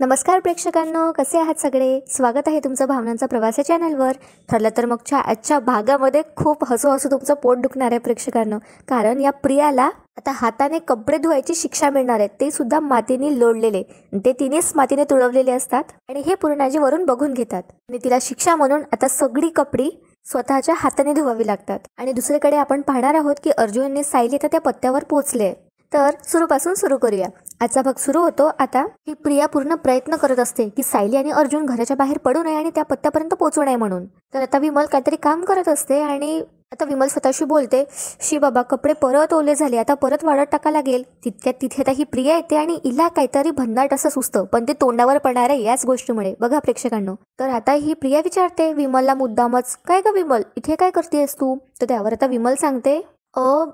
नमस्कार प्रेक्षकांनो, कसे आहात सगळे? स्वागत आहे तुमचं भावनांचा प्रवास या चॅनलवर. ठरलं तर मगच्या आजच्या भागामध्ये खूप हसू तुमचं पोट दुखणार आहे प्रेक्षकांनो, कारण या प्रियाला आता हाताने कपडे धुवायची शिक्षा मिळणार आहे, ते सुद्धा मातीने लोळलेले. ते तिनेच मातीने तुडवलेले असतात आणि हे पूर्णाजी वरून बघून घेतात आणि तिला शिक्षा म्हणून आता सगळी कपडी स्वतःच्या हाताने धुवावी लागतात. आणि दुसरीकडे आपण पाहणार आहोत की अर्जुनने सायली तर त्या पत्त्यावर पोहोचले. तर सुरू करूया. आजचा भाग सुरू होतो. आता ही प्रिया पूर्ण प्रयत्न करत असते की सायली आणि अर्जुन घराच्या बाहेर पडू नये आणि त्या पत्त्यापर्यंत पोहोचू नये म्हणून. तर आता विमल काहीतरी काम करत असते आणि आता विमल स्वतःशी बोलते, शी बाबा, कपडे परत ओले झाले, आता परत वाळत टाका लागेल. तितक्यात तिथे आता ही प्रिया येते आणि हिला काहीतरी भन्नाट असं सुचतं, पण ते तोंडावर पडणार आहे याच गोष्टीमुळे. बघा प्रेक्षकांनो, तर आता ही प्रिया विचारते विमलला मुद्दामच, काय ग विमल, इथे काय करतेस तू? तर त्यावर आता विमल सांगते,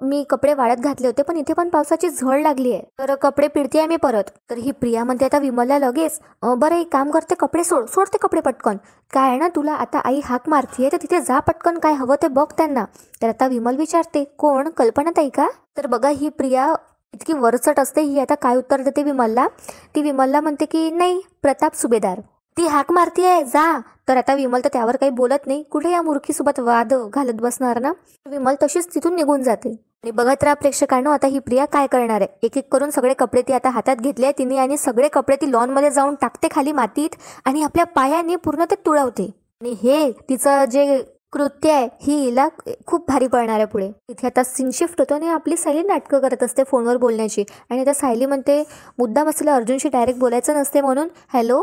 मी कपडे वाळत घातले होते, पण इथे पण पावसाची झळ लागली आहे, तर कपडे पिळते मी परत. तर ही प्रिया म्हणते आता विमलला लगेच, बरं एक काम करते, कपडे सोड ते कपडे पटकन. काय आहे ना तुला, आता आई हाक मारतीये तर तिथे जा पटकन, काय हवं ते बघ त्यांना. तर आता विमल विचारते, कोण, कल्पनाताई का? तर बघा ही प्रिया इतकी वरचट असते. ही आता काय उत्तर देते विमलला? ती विमलला म्हणते की नाही, प्रताप सुभेदार ती हाक मारतीये, जा. तर आता विमल तर त्यावर काही बोलत नाही, कुठे या मूर्खीसोबत वाद घालत बसणार ना. विमल तशीच तिथून निघून जाते. आणि बघत राहा प्रेक्षकांनो, आता ही प्रिया काय करणार आहे. एक एक करून सगळे कपडे ती आता हातात घेतले तिने आणि सगळे कपडे ती लॉनमध्ये जाऊन टाकते खाली मातीत आणि आपल्या पायाने पूर्ण ते तुडवते. आणि हे तिचं जे कृत्य आहे ही हिला खूप भारी पडणार आहे पुढे. इथे आता सीन शिफ्ट होतो आणि आपली सायली नाटकं करत असते फोनवर बोलण्याची. आणि आता सायली म्हणते, मुद्दाम असलेला अर्जुनशी डायरेक्ट बोलायचं नसते म्हणून, हॅलो,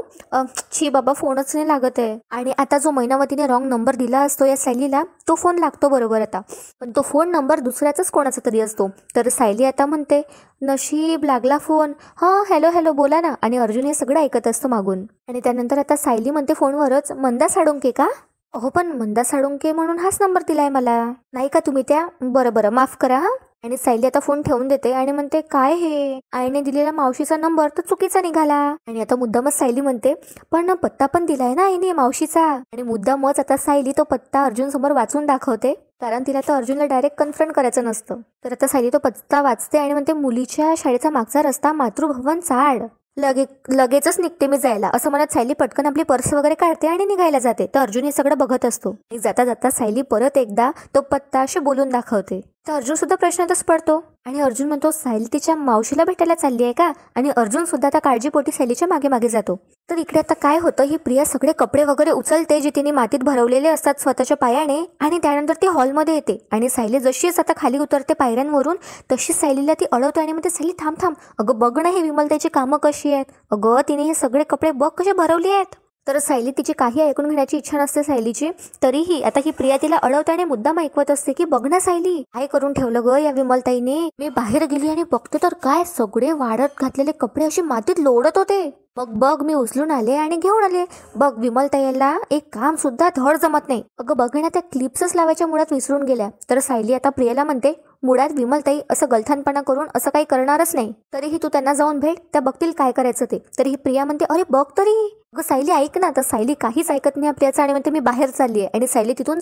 छी बाबा, फोनच नाही लागत आहे. आणि आता जो मैनावतीने रॉंग नंबर दिला असतो या सायलीला, तो फोन लागतो बरोबर आता, पण तो फोन नंबर दुसऱ्याचाच कोणाचा तरी असतो. तर सायली आता म्हणते, नशीब लागला फोन, हां हॅलो बोला ना. आणि अर्जुन हे सगळं ऐकत असतं मागून. आणि त्यानंतर आता सायली म्हणते फोनवरच, मंदा साळुंके का? हो, पण मंदा साळुंके म्हणून हाच नंबर दिलाय मला, नाही का तुम्ही त्या? बरं माफ करा हा. आणि सायली आता फोन ठेवून देते आणि म्हणते, काय हे, आईने दिलेला मावशीचा नंबर तर चुकीचा निघाला. आणि आता मुद्दामच सायली म्हणते, पण पत्ता पण दिलाय ना आईने मावशीचा. आणि मुद्दामच आता सायली तो पत्ता अर्जुन समोर वाचून दाखवते, कारण तिला तर अर्जुनला डायरेक्ट कन्फ्रंट करायचं नसतं. तर आता सायली तो पत्ता वाचते आणि म्हणते, मुलीच्या शाळेचा मागचा रस्ता, मातृभवन चाड. लगेचच निघते मी जायला, असं म्हणत सायली पटकन आपली पर्स वगैरे काढते आणि निघायला जाते. तर अर्जुन हे सगळं बघत असतो. जाता जाता सायली परत एकदा तो पत्ता असे बोलून दाखवते. तर अर्जुन सुद्धा प्रश्नातच पडतो आणि अर्जुन म्हणतो, सायली तिच्या मावशीला भेटायला चालली आहे का? आणि अर्जुन सुद्धा त्या काळजीपोटी सायलीच्या मागे जातो. तर इकडे आता काय होतं, ही प्रिया सगळे कपडे वगैरे उचलते जे तिने मातीत भरवलेले असतात स्वतःच्या पायाने, आणि त्यानंतर ती हॉलमध्ये येते. आणि सायली जशीच आता खाली उतरते पायऱ्यांवरून, तशीच सायलीला ती अडवते आणि म्हणते, सायली थांब, अगं बघ ना हे विमल त्याची कामं कशी आहेत, अगं तिने हे सगळे कपडे बघ कसे भरवले आहेत. तर सायली तिची काही ऐकून घेण्याची इच्छा नसते सायलीची, तरीही आता ही प्रिया तिला अडवते आणि मुद्दाम ऐकवत असते की बघ ना सायली, काय करून ठेवलं ग या विमलताईने. मी बाहेर गेली आणि बघते तर काय सगळे वाळत घातलेले कपडे अशी मातीत लोळत होते. मग बघ मी उचलून आले आणि घेऊन आले. बघ विमलताईला एक काम सुद्धा धड जमत नाही. अगं बघ ना, त्या क्लिप्सच लावायच्या मुळात विसरून गेल्या. तर सायली आता प्रियाला म्हणते, मुळात विमलताई असं गलथानपणा करून असं काही करणारच नाही, तरीही तू त्यांना जाऊन भेट, त्या बघतील काय करायचं ते. तरी ही प्रिया म्हणते, अरे बघ तरी. अगं सायली ऐक ना. तर सायली काहीच ऐकत नाही प्रियाचं आणि म्हणते, मी बाहेर चालली आहे. आणि सायली तिथून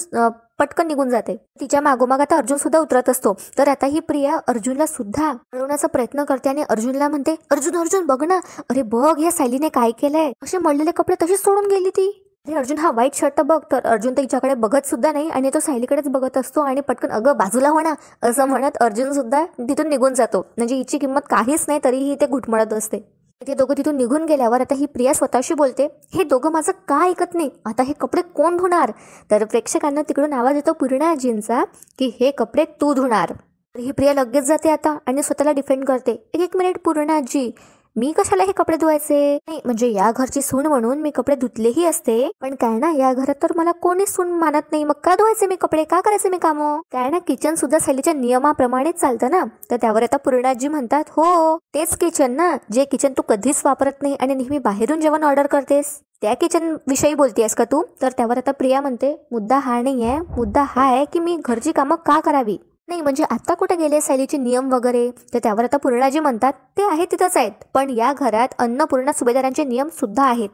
पटकन निघून जाते. तिच्या मागोमाग आता अर्जुन सुद्धा उतरत असतो. तर आता ही प्रिया अर्जुनला सुद्धा अडवण्याचा प्रयत्न करते आणि अर्जुनला म्हणते, अर्जुन बघ ना, अरे बघ या सायलीने काय केलंय, असे मळलेले कपडे तशीच सोडून गेली ती. अरे अर्जुन, हा व्हाईट शर्ट बघ. तर अर्जुन तर हिच्याकडे बघत सुद्धा नाही आणि तो सायलीकडेच बघत असतो आणि पटकन अगं बाजूला हो ना असं म्हणत अर्जुन सुद्धा तिथून निघून जातो. म्हणजे हिची किंमत काहीच नाही, तरीही ते घुटमळत असते. ते दोघं तिथून निघून गेल्यावर आता ही प्रिया स्वतःशी बोलते, हे दोघं माझं का ऐकत नाही, आता हे कपडे कोण धुणार? तर प्रेक्षकांना तिकडून आवाज येतो पूर्णाजींचा की हे कपडे तू धुणार. तर ही प्रिया लगेच जाते आता आणि स्वतःला डिफेंड करते, एक मिनिट पूर्णाजी, मी कशाला हे कपडे धुवायचे? नाही म्हणजे या घरची सून म्हणून मी कपडे धुतलेही असते, पण काय ना या घरात तर मला कोणीच सून मानत नाही, मग का धुवायचे मी कपडे, का करायचे मी कामं? काय ना किचन सुद्धा शैलीच्या नियमाप्रमाणेच चालतं ना. तर त्यावर आता पूर्णाजी म्हणतात, हो तेच किचन ना, जे किचन तू कधीच वापरत नाही आणि नेहमी बाहेरून जेवण ऑर्डर करतेस, त्या किचन विषयी बोलतेस का तू? तर त्यावर आता प्रिया म्हणते, मुद्दा हा नाही आहे, मुद्दा हा आहे की मी घरची कामं का करावी. नाही म्हणजे आता कुठे गेले शैलीचे नियम वगैरे? तर त्यावर आता पूर्णाजी म्हणतात, ते आहे तिथंच आहेत, पण या घरात अन्नपूर्णा सुभेदारांचे नियम सुद्धा आहेत.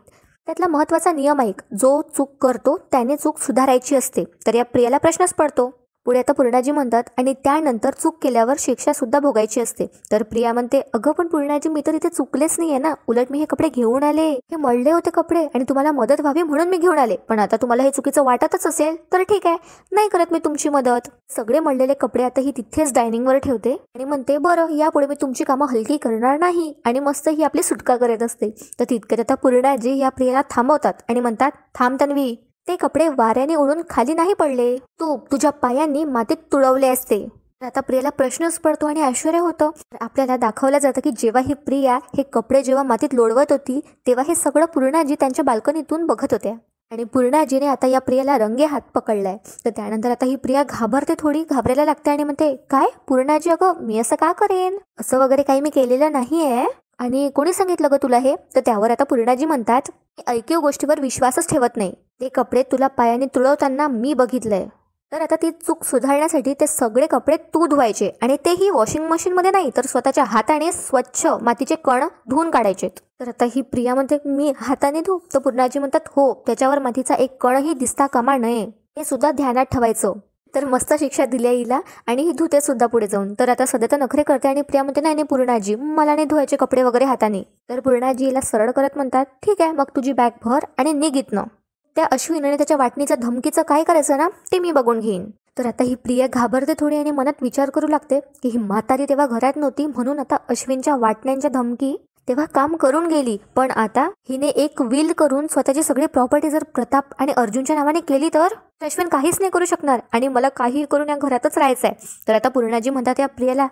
त्यातला महत्वाचा नियम ऐक, जो चूक करतो त्याने चूक सुधारायची असते. तर या प्रियाला प्रश्नच पडतो, पुढे आता पूर्णाजी म्हणतात आणि त्यानंतर चूक केल्यावर शिक्षा सुद्धा भोगायची असते. तर प्रिया म्हणते, अगं पण पूर्णाजी, मी तर इथे चुकलेच नाहीये ना, उलट मी हे कपडे घेऊन आले, हे मळले होते कपडे आणि तुम्हाला मदत व्हावी म्हणून मी घेऊन आले. पण आता तुम्हाला हे चुकीचं वाटतच असेल तर ठीक आहे, नाही करत मी तुमची मदत. सगळे मळलेले कपडे आता ही तिथेच डायनिंगवर ठेवते आणि म्हणते, बरं यापुढे मी तुमची कामं हलकी करणार नाही, आणि मस्त ही आपली सुटका करत असते. तर तितक्यात आता पूर्णाजी या प्रियाला थांबवतात आणि म्हणतात, थांब तन्वी, ते कपडे वाऱ्याने उडून खाली नाही पडले, तू तुझ्या पायांनी मातीत तुडवले असते. आता प्रियाला प्रश्नच पडतो आणि आश्चर्य होतं. आपल्याला दाखवलं जातं की जेव्हा ही प्रिया हे कपडे जेव्हा मातीत लोळवत होती तेव्हा हे सगळं पूर्णाजी त्यांच्या बाल्कनीतून बघत होत्या आणि पूर्णाजीने आता या प्रियाला रंगे हात पकडलाय. तर त्यानंतर आता ही प्रिया घाबरते, थोडी घाबरायला लागते आणि म्हणते, काय पूर्णाजी, अगं मी असं का करेन, असं वगैरे काही मी केलेलं नाहीये आणि कोणी सांगितलं ग तुला हे. तर त्यावर आता पूर्णाजी म्हणतात, ऐकीव गोष्टीवर विश्वासच ठेवत नाही, ते कपडे तुला पायाने तुडवताना मी बघितलंय. तर आता ती चूक सुधारण्यासाठी ते सगळे कपडे तू धुवायचे आणि तेही वॉशिंग मशीनमध्ये नाही तर स्वतःच्या हाताने स्वच्छ मातीचे कण धुवून काढायचे. तर आता ही प्रिया म्हणते, मी हाताने धु. तर पूर्णाजी म्हणतात, हो, त्याच्यावर मातीचा एक कणही दिसता कामा नये, हे सुद्धा ध्यानात ठेवायचं. तर मस्त शिक्षा दिल्या हिला आणि ही धुते सुद्धा पुढे जाऊन. तर आता सध्या तर नखरे करते आणि प्रिया म्हणते, नाही नाही पूर्णाजी, मला नाही धुवायचे कपडे वगैरे हाताने. तर पूर्णाजी हिला सरळ करत म्हणतात, ठीक आहे, मग तुझी बॅग भर आणि निघितनं. त्या अश्विन आणि त्याच्या वाटणीचं धमकीचं काय करायचं ना ते मी बघून घेईन. तर आता ही प्रिया घाबरते थोडी आणि मनात विचार करू लागते की ही म्हातारी तेव्हा घरात नव्हती म्हणून आता अश्विनच्या वाटण्यांच्या धमकी तेव्हा काम करून गेली, पण आता हिने एक विल करून स्वतःची सगळी प्रॉपर्टी जर प्रताप आणि अर्जुनच्या नावाने केली तर अश्विन काहीच नाही करू शकणार आणि मला काही करून या घरातच राहायचंय. तर आता पूर्णाजी म्हणतात या प्रियाला,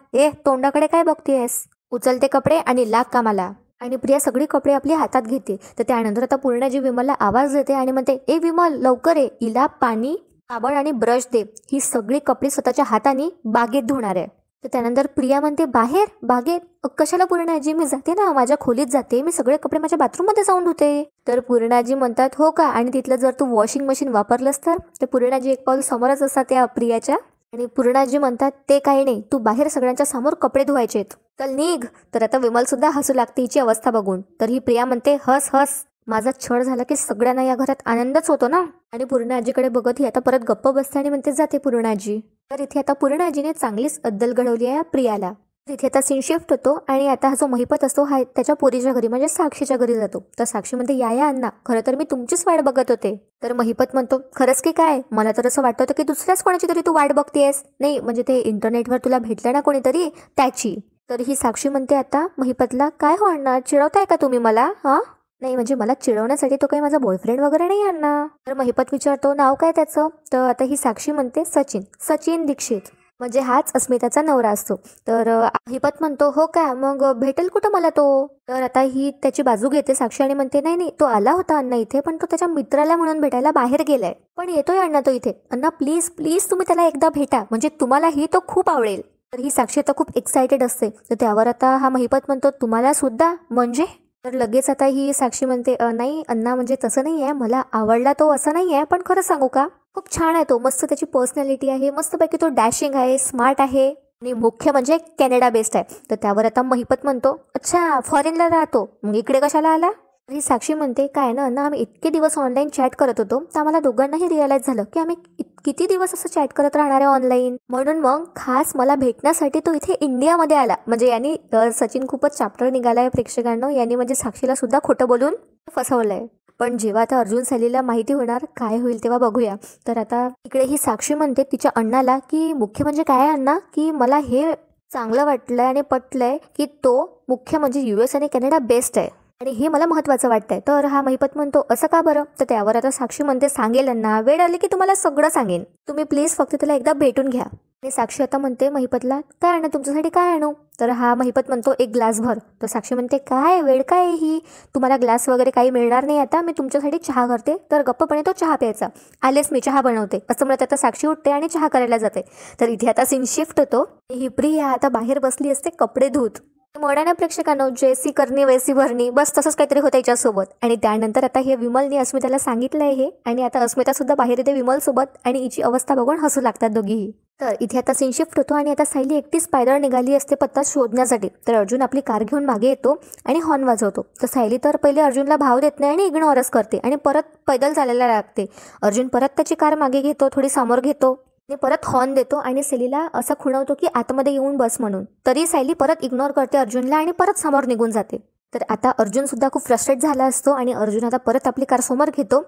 तोंडाकडे काय बघतेयस, उचलते कपडे आणि लाग कामाला. आणि प्रिया सगळी कपडे आपल्या हातात घेते. तर त्यानंतर आता पूर्णाजी विमलला आवाज देते आणि म्हणते, ए विमल, लवकर ये, इला पाणी, साबण आणि ब्रश दे, ही सगळी कपडे स्वतःच्या हाताने बागेत धुणार आहे. तर त्यानंतर प्रिया म्हणते, बाहेर बागेत कशाला पूर्णाजी, मी जाते ना, माझ्या खोलीत जाते, मी सगळे कपडे माझ्या बाथरूममध्ये जाऊन धुते. तर पूर्णाजी म्हणतात, हो का, आणि तिथलं जर तू वॉशिंग मशीन वापरलंस तर पूर्णाजी एक पाऊल समोरच असतात त्या प्रियाच्या. आणि पूर्णाजी म्हणतात, ते काही नाही, तू बाहेर सगळ्यांच्या समोर कपडे धुवायचेत, चल निघ. तर आता विमल सुद्धा हसू लागते हिची अवस्था बघून. तर ही प्रिया म्हणते, हस हस, माझा छळ झाला की सगळ्यांना या घरात आनंदच होतो ना. आणि पूर्णाजीकडे बघत ही आता परत गप्प बसते आणि म्हणते, जाते पूर्णाजी. तर इथे आता पूर्णाजीने चांगलीच अद्दल घडवली आहे प्रियाला. तिथे आता सीन शिफ्ट होतो आणि आता हा जो महिपत असतो हा त्याच्या पोरीच्या घरी म्हणजे साक्षीच्या घरी जातो. तर साक्षी म्हणते, या अण्णा, खरं तर मी तुमचीच वाट बघत होते. तर महिपत म्हणतो, खरंच की काय, मला तर असं वाटतं की दुसऱ्याच कोणाची तरी तू वाट बघतेस, नाही म्हणजे ते इंटरनेटवर तुला भेटलं ना कोणीतरी त्याची. तर ही साक्षी म्हणते आता महिपतला, काय हो अण्णा, चिडवताय का तुम्ही मला, हा, नाही म्हणजे मला चिडवण्यासाठी तो काही माझा बॉयफ्रेंड वगैरे नाही अण्णा. तर महिपत विचारतो, नाव काय त्याचं. तर आता ही साक्षी म्हणते, सचिन, सचिन दीक्षित, म्हणजे हाच अस्मिताचा नवरा असतो. तर महिपत म्हणतो, हो का, मग भेटेल कुठं मला तो. तर आता ही त्याची बाजू घेते साक्षी आणि म्हणते, नाही नाही, तो आला होता अण्णा इथे, पण तो त्याच्या मित्राला म्हणून भेटायला बाहेर गेलाय, पण येतोय अण्णा तो इथे. अण्णा प्लीज प्लीज तुम्ही त्याला एकदा भेटा, म्हणजे तुम्हालाही तो खूप आवडेल. तर ही साक्षी आता खूप एक्सायटेड असते. तर त्यावर आता हा महिपत म्हणतो, तुम्हाला सुद्धा म्हणजे. तर लगेच आता ही साक्षी म्हणते, नाही अण्णा, म्हणजे तसं नाही आहे, मला आवडला तो असं नाही आहे, पण खरं सांगू का, खूप छान आहे तो, मस्त त्याची पर्सनॅलिटी आहे, मस्तपैकी तो डॅशिंग आहे, स्मार्ट आहे आणि मुख्य म्हणजे कॅनडा बेस्ड आहे. तर त्यावर आता महिपत म्हणतो, अच्छा फॉरेनला राहतो, मग इकडे कशाला आला. ही साक्षी म्हणते, काय ना अण्णा, आम्ही इतके दिवस ऑनलाईन चॅट करत होतो तर आम्हाला दोघांनाही रिअलाइज झालं की आम्ही किती दिवस असं चॅट करत राहणार आहे ऑनलाईन, म्हणून मग खास मला भेटण्यासाठी तो इथे इंडियामध्ये आला. म्हणजे यांनी सचिन खूपच चॅप्टर निघालाय प्रेक्षकांना, यांनी म्हणजे साक्षीला सुद्धा खोटं बोलून फसवलंय. पण जेव्हा आता अर्जुन सालीला माहिती होणार काय होईल तेव्हा बघूया. तर आता इकडे ही साक्षी म्हणते तिच्या अण्णाला की मुख्य म्हणजे काय अण्णा, की मला हे चांगलं वाटलंय आणि पटलंय की तो मुख्य म्हणजे US आणि कॅनडा बेस्ट आहे आणि हे मला महत्त्वाचं वाटतंय. तर हा महिपत म्हणतो, असं का बरं. तर त्यावर आता साक्षी म्हणते, सांगेल अण्णा, वेळ आली की तुम्हाला सगळं सांगेन, तुम्ही प्लीज फक्त त्याला एकदा भेटून घ्या. आणि साक्षी आता म्हणते महिपतला, काय आणू तुमच्यासाठी, काय आणू. तर हा महिपत म्हणतो, एक ग्लास भर. तर साक्षी म्हणते, काय वेळ काय ही, तुम्हाला ग्लास वगैरे काही मिळणार नाही आता, मी तुमच्यासाठी चहा करते. तर गप्पपणे तो चहा प्यायचा. आलेच मी चहा बनवते असं म्हणत आता साक्षी उठते आणि चहा करायला जाते. तर इथे आता सीन शिफ्ट होतो. ही प्रिया आता बाहेर बसली असते कपडे धुत. मोड्याने प्रेक्षकांनो, जैसी करणी वैसी भरणी, बस तसंच काहीतरी होतं याच्यासोबत. आणि त्यानंतर आता हे विमलने अस्मिताला सांगितलंय हे, आणि आता अस्मिता सुद्धा बाहेर येते विमल सोबत आणि हिची अवस्था बघून हसू लागतात दोघीही. तर इथे आता सीन शिफ्ट होतो आणि आता सायली एकटीच पायदळ निघाली असते पत्ता शोधण्यासाठी. तर अर्जुन आपली कार घेऊन मागे येतो आणि हॉर्न वाजवतो. तर सायली तर पहिले अर्जुनला भाव देत नाही आणि इग्नोरच करते आणि परत पैदल चालायला लागते. अर्जुन परत त्याची कार मागे घेतो, थोडी समोर घेतो आणि परत हॉर्न देतो आणि सायलीला असं खुणवतो की आतमध्ये येऊन बस म्हणून. तरी सायली परत इग्नोर करते अर्जुनला आणि परत समोर निघून जाते. तर आता अर्जुन सुद्धा खूप फ्रस्ट्रेट झाला असतो आणि अर्जुन आता परत आपली कार समोर घेतो.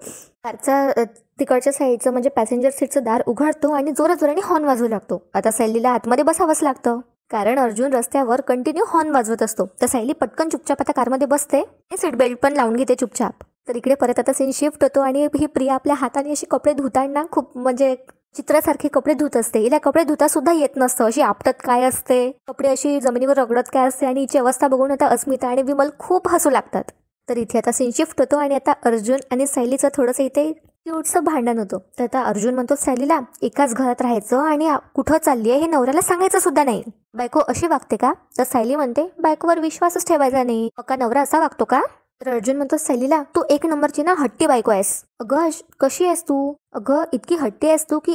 कारचा तिकडच्या साईडचं म्हणजे पॅसेंजर सीटचं दार उघडतो आणि जोराजोराने हॉर्न वाजवू लागतो. आता सायलीला आतमध्ये बसावंच लागतं कारण अर्जुन रस्त्यावर कंटिन्यू हॉर्न वाजवत असतो. तर सायली पटकन चुपचाप आता कारमध्ये बसते आणि सीट बेल्ट पण लावून घेते चुपचाप. तर इकडे परत आता सीन शिफ्ट होतो आणि ही प्रिया आपल्या हाताने अशी कपडे धुताना खूप म्हणजे चित्रासारखे कपडे धुत असते. हिला कपडे धुता सुद्धा येत नसतं, अशी आपटत काय असते, कपडे अशी जमिनीवर रगडत काय असते. आणि हिची अवस्था बघून आता अस्मिता आणि विमल खूप हसू लागतात. तर इथे आता सीन शिफ्ट होतो आणि आता अर्जुन आणि सायलीचं थोडंसं इथे क्यूटचं भांडण होतं. तर आता अर्जुन म्हणतो सायलीला एकाच घरात राहायचं आणि कुठं चालली आहे हे नवऱ्याला सांगायचं सुद्धा नाही. बायको अशी वागते का? तर सायली म्हणते बायकोवर विश्वासच ठेवायचा नाही. का नवरा असा वागतो का? तर अर्जुन म्हणतो सायलीला तू एक नंबरची ना हट्टी बायको आहेस. अगं कशी आहेस तू? अगं इतकी हट्टी आहेस तू की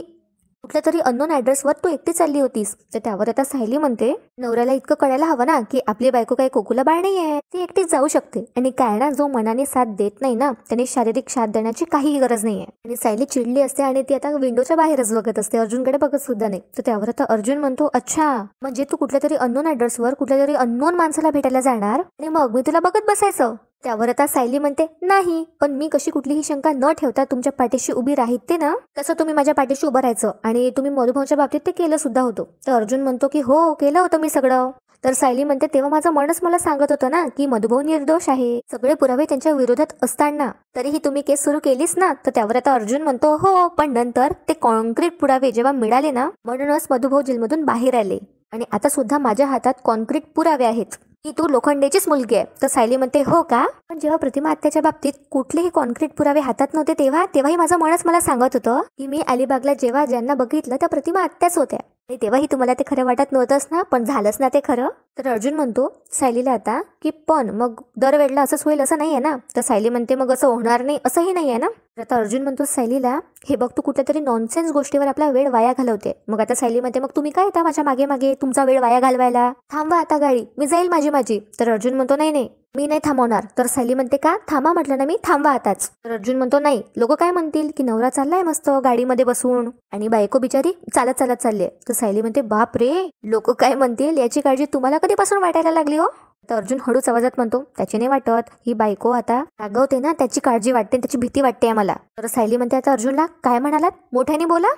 कुठल्या तरी अननोन ॲड्रेसवर तू एकटी चालली होतीस. तर त्यावर आता सायली म्हणते नवऱ्याला इतकं कळायला हवं ना की आपली बायको काही कोकुला बाळ नाही आहे, ती एकटीच जाऊ शकते. आणि काय ना जो मनाने साथ देत नाही ना त्याने शारीरिक साथ देण्याची काहीही गरज नाहीये. आणि सायली चिडली असते आणि ती आता विंडोच्या बाहेरच बघत असते, अर्जुनकडे बघत सुद्धा नाही. तर त्यावर आता अर्जुन म्हणतो अच्छा म्हणजे तू कुठल्या तरी अननोन ॲड्रेसवर कुठल्या तरी अननोन माणसाला भेटायला जाणार आणि मग मी तुला बघत बसायचं. त्यावर आता सायली म्हणते नाही, पण मी कशी कुठलीही शंका न ठेवता तुमच्या पाठीशी उभी राहते ना तसं तुम्ही माझ्या पाठीशी उभं राहायचं. आणि तुम्ही मधुभाऊच्या बाबतीत ते केलं सुद्धा होतं. तर अर्जुन म्हणतो की हो केलं होतं मी सगळं. तर सायली म्हणते तेव्हा माझं मनच मला सांगत होतं ना की मधुभाऊ निर्दोष आहे, सगळे पुरावे त्यांच्या विरोधात असताना तरीही तुम्ही केस सुरू केलीस ना. तर त्यावर आता अर्जुन म्हणतो हो, पण नंतर ते कॉन्क्रीट पुरावे जेव्हा मिळाले ना म्हणूनच मधुभाऊ जेलमधून बाहेर आले आणि आता सुद्धा माझ्या हातात कॉन्क्रीट पुरावे आहेत की तू लोखंडेचीच मुलगी आहे. तर सायली म्हणते हो का, पण जेव्हा प्रतिमा आत्याच्या बाबतीत कुठलेही कॉन्क्रीट पुरावे हातात नव्हते तेव्हाही माझं मनच मला सांगत होतं की मी अलिबागला जेव्हा ज्यांना बघितलं त्या प्रतिमा आत्याच होत्या. आणि तेव्हाही तुम्हाला ते खरं वाटत नव्हतंच ना, पण झालंच ना ते खरं. तर अर्जुन म्हणतो सायलीला आता की पण मग दरवेळेला असंच होईल असं नाही आहे ना. तर सायली म्हणते मग असं होणार नाही असंही नाही आहे ना. तर आता अर्जुन म्हणतो सायलीला हे बघ तू कुठल्या तरी नॉनसेन्स गोष्टीवर आपला वेळ वाया घालवते. मग आता सायली म्हणते मग तुम्ही काय येता माझ्या मागे मागे तुमचा वेळ वाया घालवायला, थांबवा आता गाडी, मी जाईल माझी. तर अर्जुन म्हणतो नाही नाही मी नाही थांबवणार. तर सायली म्हणते का, थांबा म्हटलं ना मी, थांबा आताच. तर अर्जुन म्हणतो नाही, लोक काय म्हणतील की नवरा चाललाय मस्त गाडीमध्ये बसून आणि बायको बिचारी चालत चालत चालली. तर सायली म्हणते बाप रे, लोक काय म्हणतील याची काळजी तुम्हाला कधीपासून वाटायला लागली हो. तर अर्जुन हळूच आवाजात म्हणतो त्याची नाही वाटत, ही बायको आता रागवते ना त्याची काळजी वाटते, त्याची भीती वाटते मला. तर सायली म्हणते आता अर्जुनला काय म्हणालात, मोठ्याने बोला.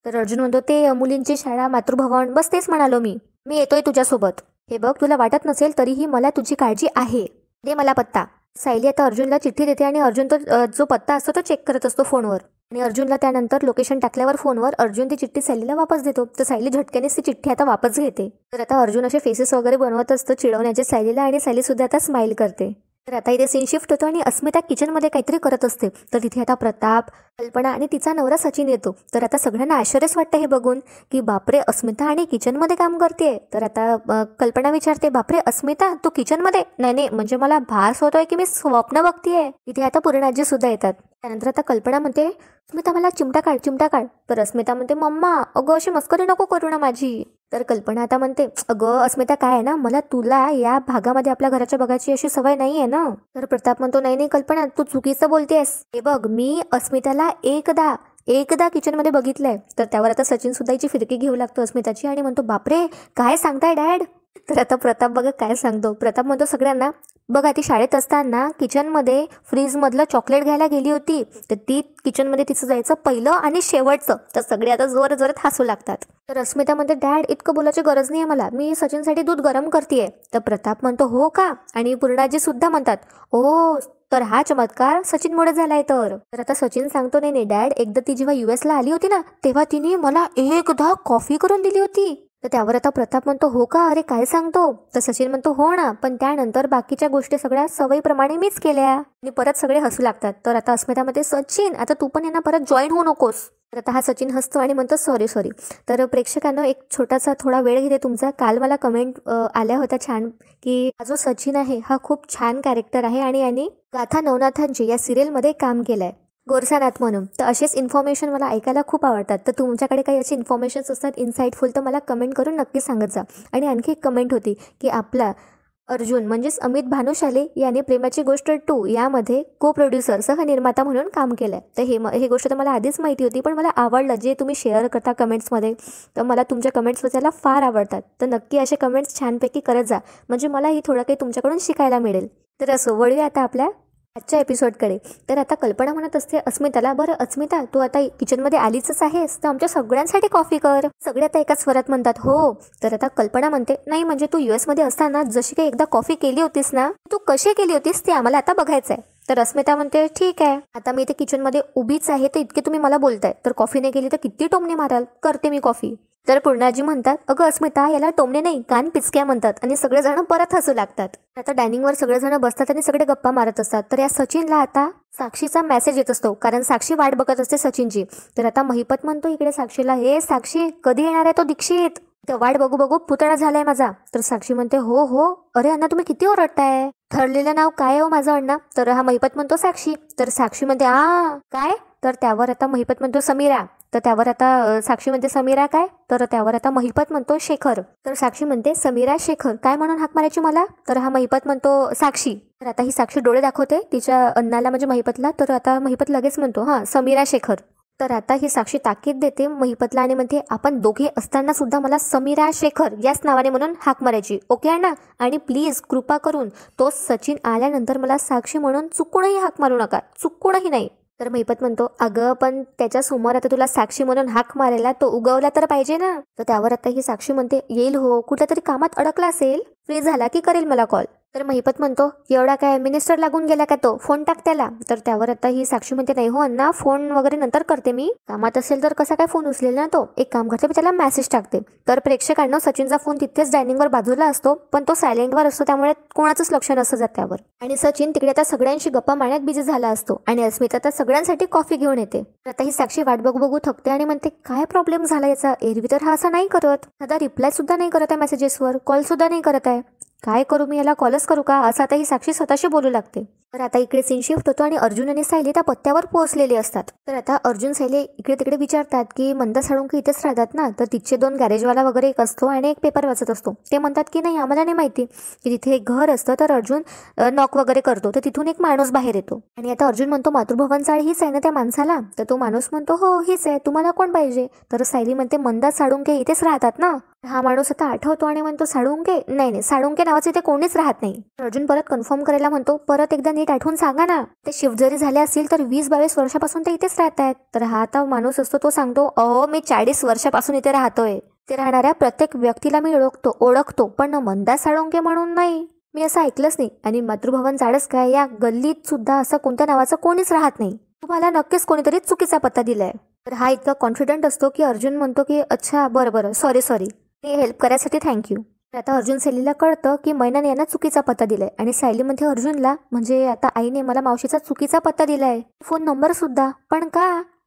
तर अर्जुन म्हणतो ते मुलींची शाळा, मातृभवन, बस तेच म्हणालो मी येतोय तुझ्यासोबत. हे बघ तुला वाटत नसेल तरीही मला तुझी काळजी आहे, दे मला पत्ता. सायली आता अर्जुनला चिठ्ठी देते आणि अर्जुन तो जो पत्ता असतो तो चेक करत असतो फोनवर. आणि अर्जुनला त्यानंतर लोकेशन टाकल्यावर फोनवर अर्जुन ती चिठ्ठी सायलीला वापस देतो. तर सायली झटक्यानेच ती चिठ्ठी आता वापस घेते. तर आता अर्जुन असे फेसेस वगैरे बनवत असतो चिडवण्याचे सायलीला आणि सायली सुद्धा आता स्माइल करते. तर आता इथे सीन शिफ्ट होतो आणि अस्मिता किचनमध्ये काहीतरी करत असते. तर तिथे आता प्रताप, कल्पना आणि तिचा नवरा सचिन येतो. तर आता सगळ्यांना आश्चर्यच वाटतं हे बघून की बापरे अस्मिता आणि किचनमध्ये काम करते. तर आता कल्पना विचारते बापरे अस्मिता तू किचनमध्ये? नाही म्हणजे मला भास होतोय की मी स्वप्न बघतीये. तिथे आता पूर्णाजी सुद्धा येतात. त्यानंतर आता कल्पना म्हणते अस्मिता मला चिमटा काढ. तर अस्मिता म्हणते मम्मा अगं अशी मस्करी नको करू ना माझी. तर कल्पना आता म्हणते अगं अस्मिता काय आहे ना, मला तुला या भागामध्ये आपल्या घराच्या बघायची अशी सवय नाही आहे ना. तर प्रताप म्हणतो नाही कल्पना तू चुकीचं बोलतेस. हे बघ मी अस्मिताला एकदा किचनमध्ये बघितलंय. तर त्यावर आता सचिन सुद्धा हिची फिरकी घेऊ लागतो अस्मिताची आणि म्हणतो बापरे काय सांगताय डॅड. तर आता प्रताप बघा काय सांगतो. प्रताप म्हणतो सगळ्यांना बघा ती शाळेत असताना किचनमध्ये फ्रीजमधलं चॉकलेट घ्यायला गेली होती. तर ती किचनमध्ये तिचं जायचं पहिलं आणि शेवटचं. तर सगळे आता जोरात हसू लागतात. तर अस्मिता म्हणते डॅड इतकं बोलायची गरज नाही मला, मी सचिनसाठी दूध गरम करतेय. तर प्रताप म्हणतो हो का, आणि पूर्णाजी सुद्धा म्हणतात ओ तर हा चमत्कार सचिनमुळे झालाय. तर आता सचिन सांगतो नाही डॅड एकदा ती जेव्हा US ला आली होती ना तेव्हा तिने मला एकदा कॉफी करून दिली होती. तर त्यावर आता प्रताप म्हणतो हो का, अरे काय सांगतो. तर सचिन म्हणतो हो ना, पण त्यानंतर बाकीच्या गोष्टी सगळ्या सवयीप्रमाणे मीच केल्या. आणि परत सगळे हसू लागतात. तर आता अस्मितामध्ये सचिन आता तू पण यांना परत जॉईन होऊ नकोस. तर आता हा सचिन हसतो आणि म्हणतो सॉरी. तर प्रेक्षकांना एक छोटासा थोडा वेळ घेते तुमचा. काल मला कमेंट आल्या होत्या छान की हा जो सचिन आहे हा खूप छान कॅरेक्टर आहे आणि यांनी गाथा नवनाथांची या सिरियलमध्ये काम केलंय गोरसानाथ म्हणून. तर असेच इन्फॉर्मेशन मला ऐकायला खूप आवडतात. तर तुमच्याकडे काही असे इन्फॉर्मेशन्स असतात इन्साइटफुल तर मला कमेंट करून नक्की सांगत जा. आणि आणखी एक कमेंट होती की आपला अर्जुन म्हणजेच अमित भानुशाली यांनी प्रेमाची गोष्ट 2 यामध्ये को प्रोड्युसर सह निर्माता म्हणून काम केलंय. तर हे गोष्ट तर मला आधीच माहिती होती, पण मला आवडलं जे तुम्ही शेअर करता कमेंट्समध्ये. तर मला तुमच्या कमेंट्स वाचायला फार आवडतात. तर नक्की असे कमेंट्स छानपैकी करत जा, म्हणजे मलाही थोडं काही तुमच्याकडून शिकायला मिळेल. तर असं वळूया आता आपल्या आजच्या एपिसोडकडे. तर आता कल्पना म्हणत असते अस्मिताला, बरं अस्मिता तू आता किचनमध्ये आलीच आहेस, तर आमच्या सगळ्यांसाठी कॉफी कर. सगळे आता एकाच स्वरात म्हणतात हो. तर आता कल्पना म्हणते नाही म्हणजे तू US मध्ये असताना जशी काही एकदा कॉफी केली होतीस ना, तू कशी केली होतीस ते आम्हाला आता बघायचं आहे. तर अस्मिता म्हणते ठीक आहे, आता मी इथे किचनमध्ये उभीच आहे, तर इतके तुम्ही मला बोलताय, तर कॉफी नाही केली तर किती टोमणे माराल, करते मी कॉफी. तर पूर्णाजी म्हणतात अगं अस्मिता याला टोमणे नाही कान पिचक्या म्हणतात, आणि सगळेजण परत हसू लागतात. आता डायनिंगवर सगळेजण बसतात आणि सगळे गप्पा मारत असतात. तर या सचिनला आता साक्षीचा मेसेज येत असतो, कारण साक्षी वाट बघत असते सचिनची. तर आता महिपत म्हणतो इकडे साक्षीला, हे साक्षी कधी येणार आहे तो दीक्षित, तर वाट बघू बघू पुतळा झालाय माझा. तर साक्षी म्हणते हो हो, अरे अण्णा तुम्ही किती ओरडताय, ठरलेलं नाव काय हो माझं अण्णा. तर हा महिपत म्हणतो साक्षी. तर साक्षी म्हणते काय, तर त्यावर आता महिपत म्हणतो समीरा. तर त्यावर आता साक्षी म्हणते समीरा काय, तर त्यावर आता महिपत म्हणतो शेखर. तर साक्षी म्हणते समीरा शेखर काय म्हणून हाक मारायची मला. तर हा महिपत म्हणतो साक्षी. तर आता ही साक्षी डोळे दाखवते तिच्या अण्णाला म्हणजे महिपतला. तर आता महिपत लगेच म्हणतो समीरा शेखर. तर आता ही साक्षी ताकीद देते महिपतला आणि म्हणते आपण दोघे असताना सुद्धा मला समीरा शेखर याच नावाने म्हणून हाक मारायची, ओके अण्णा, आणि प्लीज कृपा करून तो सचिन आल्यानंतर मला साक्षी म्हणून चुकूनही हाक मारू नका, चुकूनही नाही. तर महिपत म्हणतो अगं पण त्याच्यासमोर आता तुला साक्षी म्हणून हाक मारायला तो उगवला तर पाहिजे ना. तर त्यावर आता ही साक्षी म्हणते येईल हो, कुठल्या तरी कामात अडकला असेल, फ्री झाला की करेल मला कॉल. तर महिपत म्हणतो एवढा काय मिनिस्टर लागून गेला का तो, फोन टाक त्याला. तर त्यावर आता ही साक्षी म्हणते नाही हो अण्णा, फोन वगैरे नंतर करते मी, कामात असेल तर कसा काय फोन उचलेल ना तो, एक काम करते मी त्याला मेसेज टाकते. तर प्रेक्षकांना सचिनचा फोन तिथेच डायनिंगवर बाजूला असतो, पण तो सायलेंटवर असतो, त्यामुळे कोणाचंच लक्ष नसतं जात त्यावर. आणि सचिन तिकडे आता सगळ्यांशी गप्पा मारण्यात बिझी झाला असतो, आणि अस्मिता आता सगळ्यांसाठी कॉफी घेऊन येते. तर आता ही साक्षी वाट बघू बघू थकते आणि म्हणते काय प्रॉब्लेम झाला याचा, एरवी तर हा असा नाही करत, आता रिप्लाय सुद्धा नाही करत आहे मेसेजेसवर, कॉल सुद्धा नाही करत आहे, काय करू मी, याला कॉलच करू का, असं आता ही साक्षी स्वतःशी बोलू लागते. तर आता इकडे सीन शिफ्ट होतो आणि अर्जुन आणि सायली त्या पत्त्यावर पोहोचलेले असतात. तर आता अर्जुन सायली इकडे तिकडे विचारतात की मंदा साळुंके इथेच राहतात ना. तर तिचे 2 गॅरेजवाला वगैरे एक असतो आणि एक पेपर वाचत असतो. ते म्हणतात की नाही आम्हाला नाही माहिती की तिथे एक घर असतं. तर अर्जुन नॉक वगैरे करतो, तर तिथून एक माणूस बाहेर येतो आणि आता अर्जुन म्हणतो मातृभवन चाळ हीच आहे ना त्या माणसाला. तर तो माणूस म्हणतो हो हीच आहे, तुम्हाला कोण पाहिजे. तर सायली म्हणते मंदा साळुंके इथेच राहतात ना. हा माणूस आता आठवतो आणि म्हणतो साळुंके, नाही साळुंके नावाचे इथे कोणीच राहत नाही. अर्जुन परत कन्फर्म करायला म्हणतो परत एकदा नीट आठवून सांगा ना, ते शिफ्ट जरी झाले असतील तर 20-22 वर्षापासून ते इथेच राहत आहेत. तर हा आता माणूस असतो तो सांगतो अहो मी 40 वर्षापासून इथे राहतोय, ते राहणाऱ्या प्रत्येक व्यक्तीला मी ओळखतो पण मंदा साळुंके म्हणून नाही, मी असं ऐकलंच नाही. आणि मातृभवन चाळच काय, या गल्लीत सुद्धा असं कोणत्या नावाचं कोणीच राहत नाही, तुम्हाला नक्कीच कोणीतरी चुकीचा पत्ता दिलाय. तर हा इतका कॉन्फिडंट असतो की अर्जुन म्हणतो की अच्छा बरं सॉरी, हे हेल्प करायसाठी थँक्यू. आता अर्जुन सायलीला कळतं की मैनाने यांना चुकीचा पत्ता दिलाय, आणि सायली मध्ये अर्जुनला म्हणजे आता आईने मला मावशीचा चुकीचा पत्ता दिलाय, फोन नंबर सुद्धा, पण का.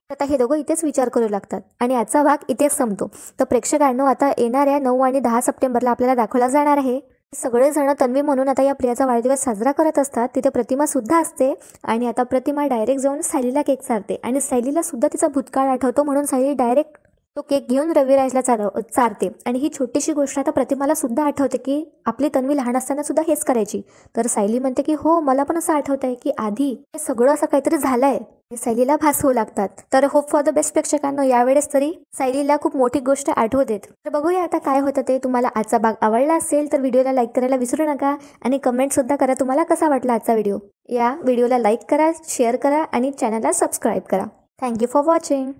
आता हे दोघं इथेच विचार करू लागतात आणि आजचा भाग इथेच संपतो. तर प्रेक्षकांनो आता येणाऱ्या 9 आणि 10 सप्टेंबरला आपल्याला दाखवला जाणार आहे. सगळेजण तन्वी म्हणून आता या प्रियाचा वाढदिवस साजरा करत असतात. तिथे प्रतिमा सुद्धा असते आणि आता प्रतिमा डायरेक्ट जाऊन सायलीला केक चारते आणि सायलीला सुद्धा तिचा भूतकाळ आठवतो, म्हणून सायली डायरेक्ट तो केक घेऊन रविराजला चारते. आणि ही छोटीशी गोष्ट आता प्रतिमाला सुद्धा आठवते की आपली तन्वी लहान असताना सुद्धा हेच करायची. तर सायली म्हणते की हो मला पण असं आठवत आहे की आधी हे सगळं असं काहीतरी झालंय. सायलीला भास होऊ लागतात. तर होप फॉर द बेस्ट प्रेक्षकांनो, यावेळेस तरी सायलीला खूप मोठी गोष्ट आठवू देत. तर बघूया आता काय होतं ते. तुम्हाला आजचा भाग आवडला असेल तर व्हिडिओला लाईक करायला विसरू नका आणि कमेंट सुद्धा करा तुम्हाला कसा वाटला आजचा व्हिडिओ. या व्हिडिओला लाईक करा, शेअर करा आणि चॅनलला सबस्क्राईब करा. Thank you for watching.